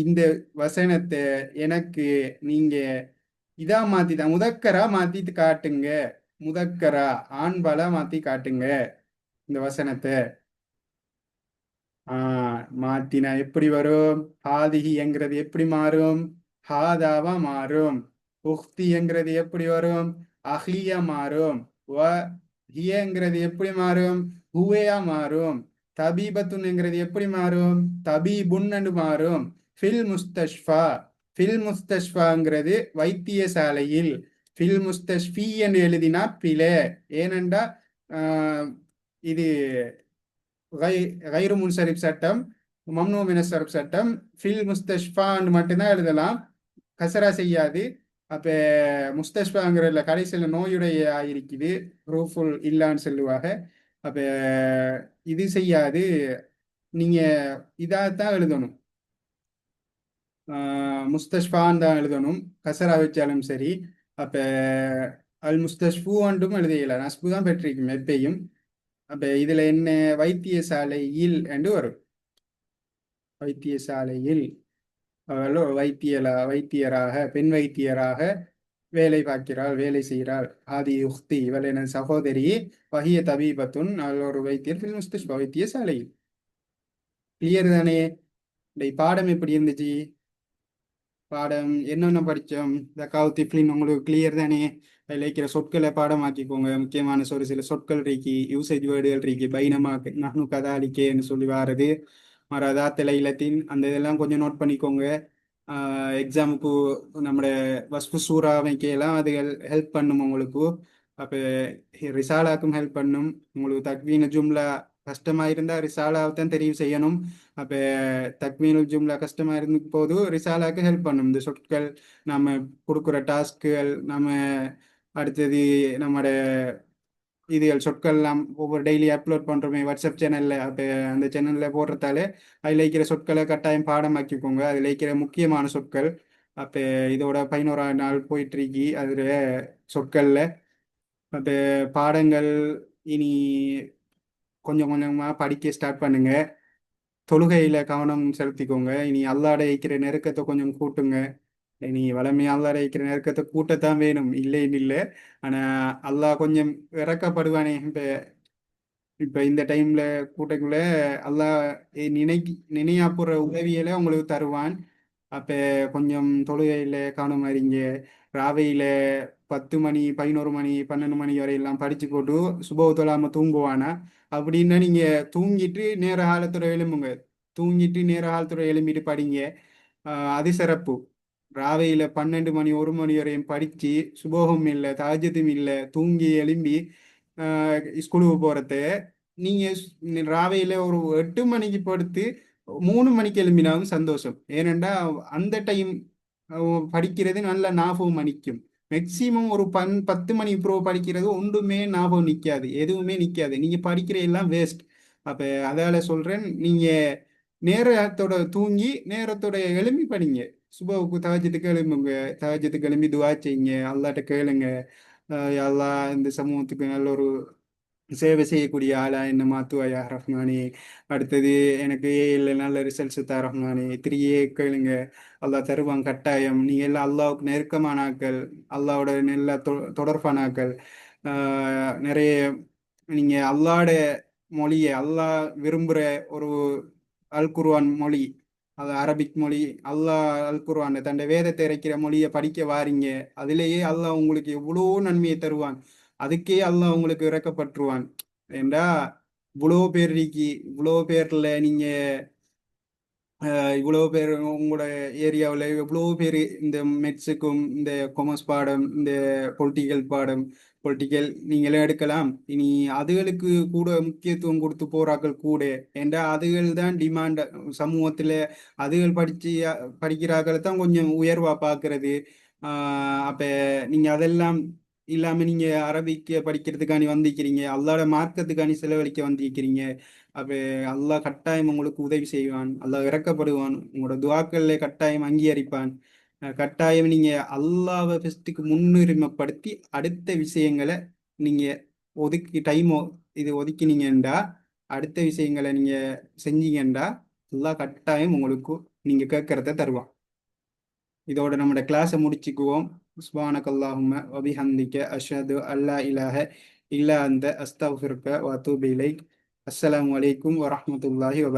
இந்த வசனத்தை எனக்கு நீங்க இதா மாத்திதான் முதக்கரா மாத்திட்டு காட்டுங்க. முதக்கரா ஆண்பாலா மாத்தி காட்டுங்க இந்த வசனத்தை. மாத்தினா எப்படி வரும்? ஹாதிஹிங்கிறது எப்படி மாறும்? ஹாதாவா மாறும். உஹ்திங்கிறது எப்படி வரும்? அஹ்லியா மாறும். வ ஹியங்கிறது எப்படி மாறும்? ஹுவையா மாறும். தபீபத்துன்னுங்கிறது எப்படி மாறும்? தபீபுன்னு மாறும். ஃபில் முஸ்தஷ்ஃபா, ஃபில் முஸ்தஷ்ஃபாங்கிறது வைத்தியசாலையில். ஃபில் முஸ்தஷ்ஃபி என்று எழுதினா பிழை. ஏனென்றா இது கைரு முன்சரிப் சட்டம், மம்னூ மினசரிப் சட்டம். ஃபில் முஸ்தஷ்ஃபான்னு மட்டும்தான் எழுதலாம், கசரா செய்யாது. அப்ப முஸ்தஷ்பாங்கிறதுல கடைசியில் நோயுடைய இருக்குது, ரூஃபுல் இல்லான்னு சொல்லுவாங்க. அப்ப இது செய்யாது, நீங்க இதாத்தான் எழுதணும், முஸ்தஷ்பான் தான் எழுதணும், கசரா வச்சாலும் சரி. அப்ப அல் முஸ்தஷ்பூ அன்றும் எழுதியல நஸ்பு தான் பெற்றிருக்கும் எப்பயும். அப்ப இதுல என்ன, வைத்தியசாலையில் என்று வரும். வைத்தியசாலையில் அவள் ஒரு வைத்தியராக, பெண் வைத்தியராக வேலை பார்க்கிறாள், வேலை செய்கிறாள். ஆதி உக்தி, இவள் எனது சகோதரி. வஹிய தபீபத்துன், அவள் ஒரு வைத்தியர். ஃபில் முஸ்தஷ்பா, வைத்தியசாலையில். கிளியர் தானே? இந்த பாடம் எப்படி இருந்துச்சு? பாடம் என்னென்ன படித்தோம்? ஜகாத் திஃப்லின் உங்களுக்கு கிளியர் தானே? அதில் இருக்கிற சொற்களை பாடமாக்கிக்கோங்க. முக்கியமான ஒரு சில சொற்கள் இருக்கு, யூசேஜ் வேர்டுகள் இருக்கு. பைனமா நஹ்னு கதாலிக்கேன்னு சொல்லி வாரது, மரதாத்தலை இலத்தின் அந்த இதெல்லாம் கொஞ்சம் நோட் பண்ணிக்கோங்க. எக்ஸாமுக்கு நம்முடைய வஸ்பு சூறா வைக்கலாம், அது ஹெல்ப் பண்ணும் உங்களுக்கு. அப்போ ரிசாலாக்கும் ஹெல்ப் பண்ணும் உங்களுக்கு. தக்வீன ஜும்லா கஷ்டமா இருந்தா ரிசாலாவை தான் தெரிவு செய்யணும். அப்போ தக்வீனுல் ஜும்லா கஷ்டமா இருந்த போது ரிசாலாக்கு ஹெல்ப் பண்ணும் இந்த சொற்கள். நம்ம கொடுக்குற டாஸ்க்குகள், நம்ம அடுத்தது நம்மளோட இதுகள் சொற்கள் எல்லாம் ஒவ்வொரு டெய்லி அப்லோட் பண்றோமே வாட்ஸ்அப் சேனல்ல, அப்போ அந்த சேனல்ல போடுறதால அதில் இருக்கிற சொற்களை கட்டாயம் பாடமாக்கிக்கோங்க. அதில் இருக்கிற முக்கியமான சொற்கள். அப்போ இதோட 11ஆம் நாள் போயிட்டு இருக்கி அதில் சொற்கள்ல. அப்போ பாடங்கள் இனி கொஞ்சம் கொஞ்சமாக படிக்க ஸ்டார்ட் பண்ணுங்க. தொழுகையில கவனம் செலுத்திக்கோங்க. இனி அல்லாட இருக்கிற நெருக்கத்தை கொஞ்சம் கூட்டுங்க. இனி வளமையா அல்லாட இருக்கிற நெருக்கத்தை கூட்டத்தான் வேணும், இல்லைன்னு இல்லை. ஆனா அல்லாஹ் கொஞ்சம் இறக்கப்படுவானே. இப்ப இப்ப இந்த டைம்ல கூட்டக்குள்ள அல்லாஹ் நினையா போற உதவியில உங்களுக்கு தருவான். அப்ப கொஞ்சம் தொழுகையில கவனம் அறிங்க. ராவையில 10 மணி 11 மணி 12 மணி வரை எல்லாம் படிச்சு போட்டு சுபவு தொழாம தூங்குவானா? அப்படின்னா நீங்க தூங்கிட்டு நேர காலத்துல எழும்புங்க. தூங்கிட்டு நேர காலத்துல எழும்பிட்டு படிங்க. அது சிறப்பு. ராவையில 12 மணி 1 மணி வரையும் படிச்சு சுபோகம் இல்லை, தாஜத்தும் இல்லை, தூங்கி எழும்பி ஸ்கூலுக்கு போறது. நீங்க ராவையில ஒரு 8 மணிக்கு படுத்து 3 மணிக்கு எழும்பினாலும் சந்தோஷம். ஏனென்றா அந்த டைம் படிக்கிறது நல்ல ஞாபகம் அணிக்கும். மேக்சிமம் ஒரு 10 மணி ப்ரோ படிக்கிறது ஒன்றுமே ஞாபகம் நிற்காது, எதுவுமே நிற்காது, நீங்க படிக்கிற எல்லாம் வேஸ்ட். அப்ப அதால சொல்றேன், நீங்க நேரத்தோட தூங்கி நேரத்தோட எழும்பி படிங்க. சுபவுக்கு தவஜத்துக்கு எழும்புங்க. தவஜத்துக்கு எழும்பி துவா செய்யுங்க, அல்லாட்ட கேளுங்க. யா அல்லாஹ் இந்த சமூகத்துக்கு நல்ல ஒரு சேவை செய்யக்கூடிய ஆளா என்ன மாத்துவாயா ரஹ்மானே. அடுத்தது எனக்கு ஏல நல்ல ரிசல்ட்ஸ் தா ரஹ்மானே. 3A கேளுங்க, அல்லாஹ் தருவான் கட்டாயம். நீங்க எல்லாம் அல்லாவுக்கு நெருக்கமான ஆக்கள், அல்லாவோட நல்ல தொடர்பான ஆக்கள். நிறைய நீங்க அல்லாட மொழியை, அல்லாஹ் விரும்புகிற ஒரு அல் குர்ஆன் மொழி, அது அரபிக் மொழி. அல்லாஹ் அல் குர்ஆன் தன்னை வேதத்தை இறைக்கிற மொழியை படிக்க வாரீங்க. அதிலேயே அல்லாஹ் உங்களுக்கு எவ்வளோ நன்மையை தருவான். அதுக்கே அல்லாஹ் உங்களுக்கு இறக்கப்பட்டுருவான். ஏண்டா இவ்வளோ பேர் இருக்கி, இவ்வளோ பேர்ல நீங்க இவ்வளோ பேர் உங்களோட ஏரியாவில் எவ்வளோ பேர் இந்த மெட்ஸுக்கும் இந்த கொமர்ஸ் பாடம் இந்த பொலிட்டிக்கல் பாடம் பொலிட்டிக்கல் நீங்களே எடுக்கலாம். இனி அதுகளுக்கு கூட முக்கியத்துவம் கொடுத்து போறாக்கள் கூட. ஏண்டா அதுகள் தான் டிமாண்ட் சமூகத்தில். அதுகள் படிக்கிறாக்கள் தான் கொஞ்சம் உயர்வா பார்க்கறது. அப்போ நீங்கள் அதெல்லாம் இல்லாமல் நீங்கள் அரபிக்கு படிக்கிறதுக்காண்டி வந்திருக்கிறீங்க, அல்லாட மார்க்கத்துக்காண்டி செலவழிக்க வந்திருக்கிறீங்க. அப்போ அல்லாஹ் கட்டாயம் உங்களுக்கு உதவி செய்வான், அல்லாஹ் இறக்கப்படுவான், உங்களோட துவாக்கள்ல கட்டாயம் அங்கீகரிப்பான். கட்டாயம் நீங்க அல்லாஹ்வை ஃபர்ஸ்ட்டுக்கு முன்னுரிமைப்படுத்தி அடுத்த விஷயங்களை நீங்க ஒதுக்கி இது ஒதுக்கினீங்கண்டா, அடுத்த விஷயங்களை நீங்க செஞ்சீங்கண்டா அல்லாஹ் கட்டாயம் உங்களுக்கு நீங்க கேட்கறத தருவான். இதோட நம்மளோட கிளாஸை முடிச்சுக்குவோம். சுப்ஹானக்கல்லாஹும்ம வபிஹம்திக அஷ்ஹது அல்லா இலாஹ இல்லா அன்த அஸ்தக்ஃபிருக்க வ அத்தூபு இலைக். அஸ்ஸலாமு அலைக்கும் வரஹ்மத்துல்லாஹி வபரகாத்துஹு.